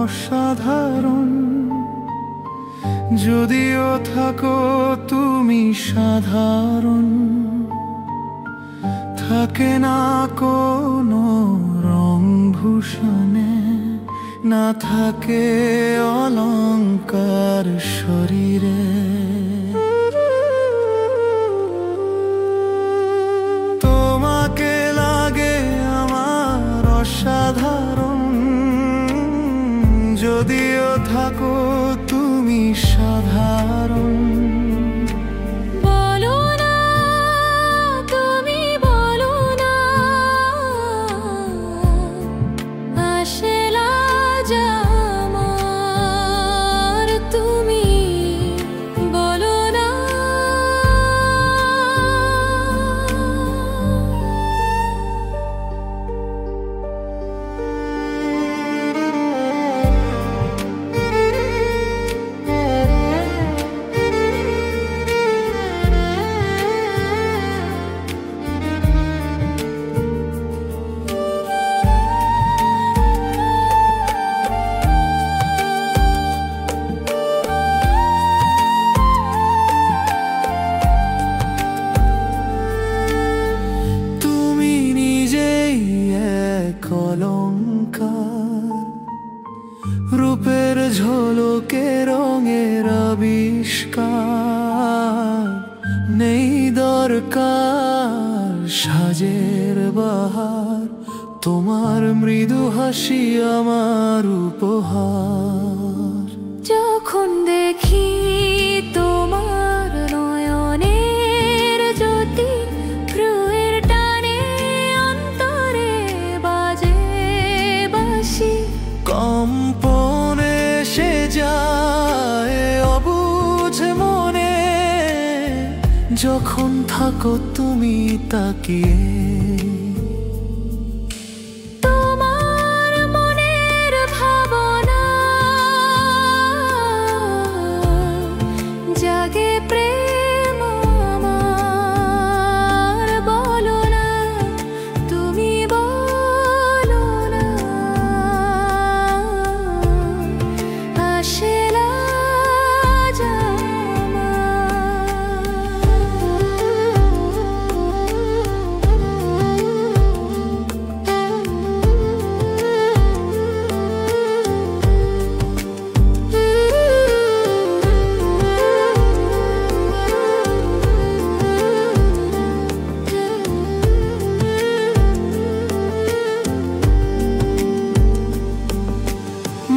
অসাধারণ। যদিও থাকো তুমি সাধারণ, থাকে না কোনো রং ভূষণে, না থাকে অলংকার শরীরে। তোমাকে লাগে আমার অসাধারণ, যদিও থাকো তুমি সাধারণ। রূপের ঝলকে রঙের আবিষ্কার, নেই দরকার সাজের বাহার। তোমার মৃদু হাসি আমার উপহার। যখন দেখি তোমার নয়নের জ্যোতি, ভ্রুয়ের টানে অন্তরে বাজে বাঁশি। কম্পনে সে যায় অবুঝ মনে, যখন থাকো তুমি তাকিয়ে। তোমার মনের ভাবনা জাগে প্রেম আমার। বলো না তুমি, বলো না আসে লাজ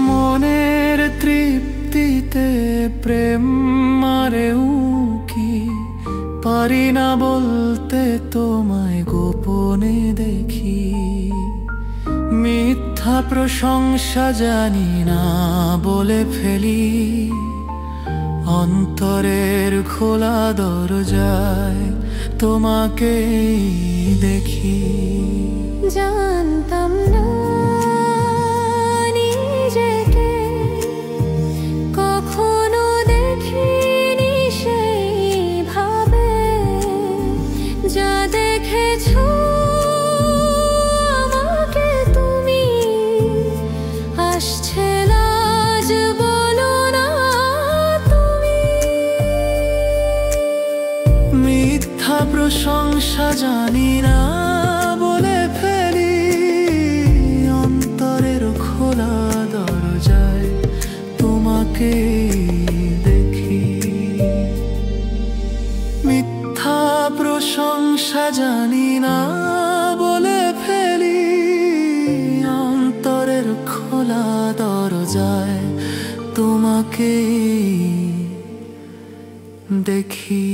মনের তৃপ্তিতে প্রেম মারে উকি, পারি না বলতে তোমায় গোপনে দেখি। মিথ্যা প্রশংসা জানি না বলে ফেলি, অন্তরের খোলা দরজায় তোমাকে দেখি। জানতাম না নিজেকে, কখনো দেখিনি সেইভাবে। যা দেখেছো আমাকে তুমি, আসছে লাজ বলো না তুমি। মিথ্যা প্রশংসা জানি না বলে ফেলি, অন্তরের খোলা দরজায় তোমাকে দেখি। মিথ্যা প্রশংসা জানি না বলে ফেলি, অন্তরের খোলা দরজায় তোমাকে দেখি।